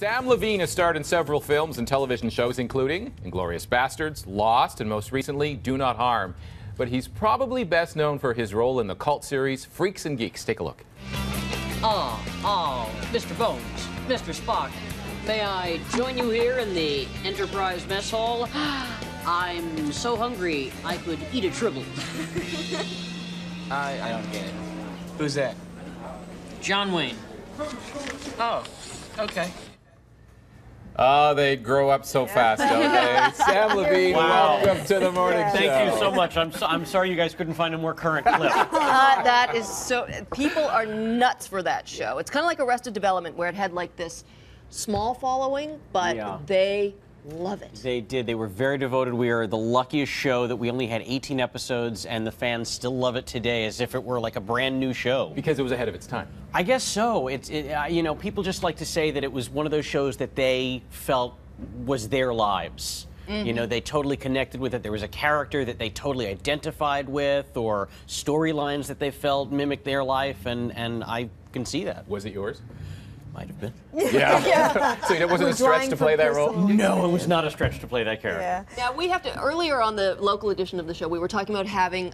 Samm Levine has starred in several films and television shows, including Inglourious Basterds, Lost, and most recently, Do Not Harm. But he's probably best known for his role in the cult series Freaks and Geeks. Take a look. Mr. Bones, Mr. Spock, may I join you here in the Enterprise mess hall? I'm so hungry, I could eat a tribble. I don't get it. Who's that? John Wayne. Oh, okay. Oh, they grow up so fast, don't they? Samm Levine, welcome to the morning show. Thank you so much. I'm sorry you guys couldn't find a more current clip. That is so. People are nuts for that show. It's kind of like Arrested Development, where it had like this small following, but they love it. They did. They were very devoted. We are the luckiest show that we only had 18 episodes, and the fans still love it today as if it were like a brand new show. Because it was ahead of its time. I guess so. You know, people just like to say that it was one of those shows that they felt was their lives. You know, they totally connected with it. There was a character that they totally identified with, or storylines that they felt mimicked their life, and I can see that. Was it yours? Might have been. Yeah. So it wasn't a stretch to play that role? No, it was not a stretch to play that character. Yeah. Now, we have to, earlier on the local edition of the show, we were talking about having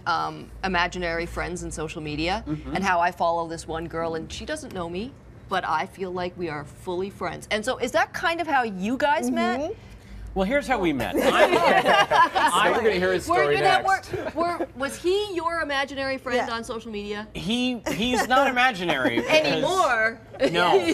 imaginary friends in social media, and how I follow this one girl, and she doesn't know me, but I feel like we are fully friends. And so is that kind of how you guys met? Well, here's how we met. We're going to hear his story next. Was he your imaginary friend on social media? He's not imaginary. Anymore. No.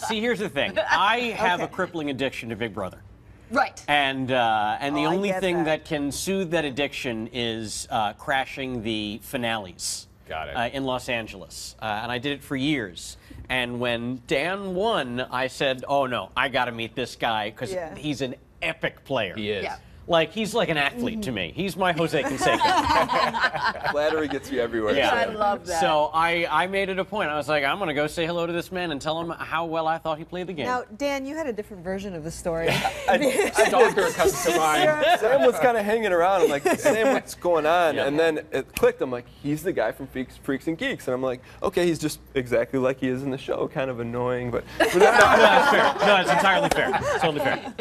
See, here's the thing. I have a crippling addiction to Big Brother. Right. And the only thing that can soothe that addiction is crashing the finales. Got it. In Los Angeles. And I did it for years. And when Dan won, I said, oh no, I got to meet this guy because he's an epic player. He is. Yeah. Like, he's like an athlete to me. He's my Jose Canseco. Flattery gets you everywhere. Yeah. I love that. So I made it a point. I was like, I'm going to go say hello to this man and tell him how well I thought he played the game. Now, Dan, you had a different version of the story. Stalker comes to mind. Sam was kind of hanging around. I'm like, Sam, what's going on? And then it clicked. I'm like, he's the guy from Freaks and Geeks. And I'm like, okay, he's just exactly like he is in the show. Kind of annoying, but No, that's fair. No, it's entirely fair. It's totally fair.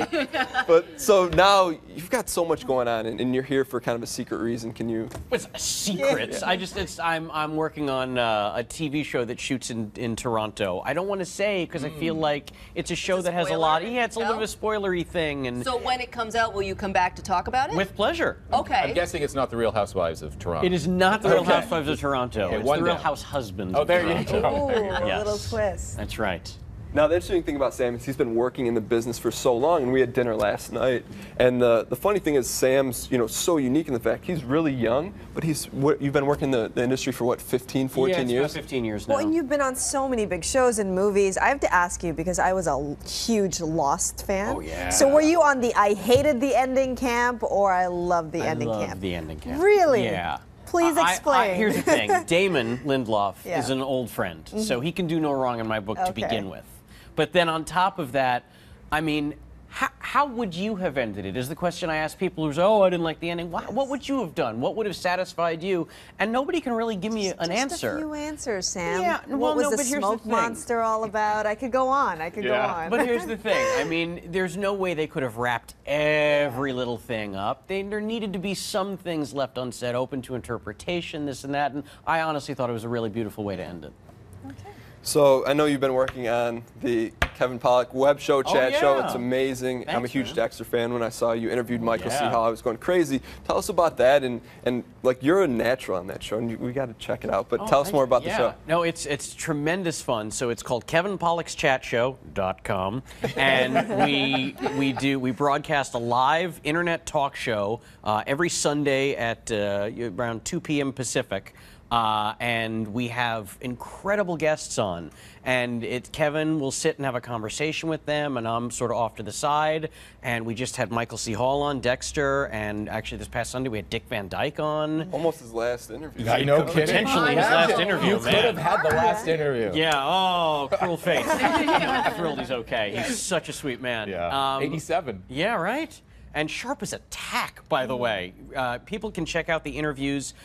But so now you've got so much going on, and you're here for kind of a secret reason. Can you? It's a secret. I'm working on a TV show that shoots in Toronto. I don't want to say because I feel like it's a show that has a lot. Yeah, it's a little bit of a spoilery thing. And so when it comes out, will you come back to talk about it? with pleasure. Okay. I'm guessing it's not the Real Housewives of Toronto. It is not the Real Housewives of Toronto. It's one the Real down. House Husbands. Oh, of there you Toronto. go. There you go. A Yes. little twist. That's right. Now, the interesting thing about Sam is he's been working in the business for so long, and we had dinner last night. And the funny thing is, Sam's so unique in the fact he's really young, but you've been working in the industry for what, 15, 14 yeah, it's years? about 15 years now. Well, and you've been on so many big shows and movies. I have to ask you, because I was a huge Lost fan. Oh, yeah. So were you on the I hated the ending camp, or I loved the ending I love camp? the ending camp. Really? Yeah. Please explain. Here's the thing. Damon Lindelof Yeah. is an old friend, so he can do no wrong in my book to begin with. But then on top of that, I mean, how would you have ended it? Is the question I ask people who say, oh, I didn't like the ending. What would you have done? What would have satisfied you? And nobody can really give me an answer. Just a few answers, Sam. Yeah, what well, was no, the but here's smoke the thing. monster all about? I could go on. I could go on. But here's the thing. I mean, there's no way they could have wrapped every little thing up. There needed to be some things left unsaid, open to interpretation, this and that. And I honestly thought it was a really beautiful way to end it. So I know you've been working on the Kevin Pollak web show, chat show. It's amazing. I'm a Thanks, huge man. Dexter fan. When I saw you interviewed Michael C. Hall, I was going crazy. Tell us about that, and like you're a natural on that show, and we got to check it out. But tell us more about the show. No, it's tremendous fun. So it's called KevinPollaksChatShow.com, and we broadcast a live internet talk show every Sunday at around 2 p.m. Pacific. And we have incredible guests on, and Kevin will sit and have a conversation with them, and I'm sort of off to the side. And we just had Michael C. Hall on, Dexter, and actually this past Sunday we had Dick Van Dyke on. Almost his last interview. I know, kidding. Potentially his last interview. You could have had the last interview. Yeah. Oh, cruel fate. I'm thrilled he's okay. He's such a sweet man. Yeah. 87. Yeah. Right. And sharp as a tack, by the way. People can check out the interviews.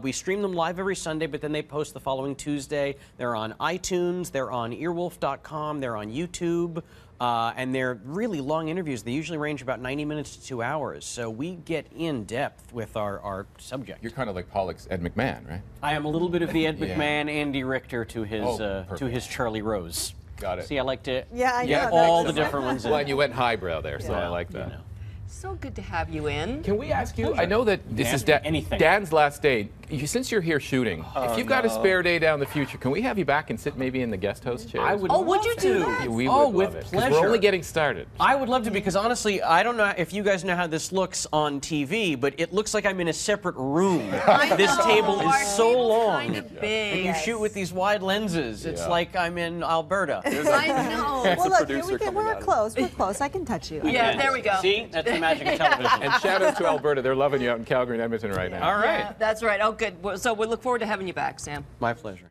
We stream them live every Sunday, but then they post the following Tuesday. They're on iTunes, they're on earwolf.com, they're on YouTube. and they're really long interviews. They usually range about 90 minutes to 2 hours. So we get in depth with our subject. You're kind of like Pollock's Ed McMahon, right? I am a little bit of the Ed Yeah. McMahon, Andy Richter to his perfect. Charlie Rose. Got it. See, I like to Yeah, I get know, all that's- the different ones in. Well, and you went highbrow there, so I like that. You know. So good to have you in. Can we ask you? I know that this is Ask me anything. Dan's last day. Since you're here shooting, if you've got a spare day down the future, can we have you back and sit maybe in the guest host chair? I would. Oh, would you love do to. that? We Oh, would with love it, 'cause pleasure. We're only getting started. I would love to, because honestly, I don't know if you guys know how this looks on TV, but it looks like I'm in a separate room. This table Our is so table's long. kinda big. And you shoot with these wide lenses. It's Yeah. like I'm in Alberta. I know. Well, look, here producer we can, coming we're out of it. close. We're close. I can touch you. Yeah, there we go. See? That's the magic of television. And shout out to Alberta. They're loving you out in Calgary and Edmonton right now. All right. That's right. Oh, good. So we look forward to having you back, Sam. My pleasure.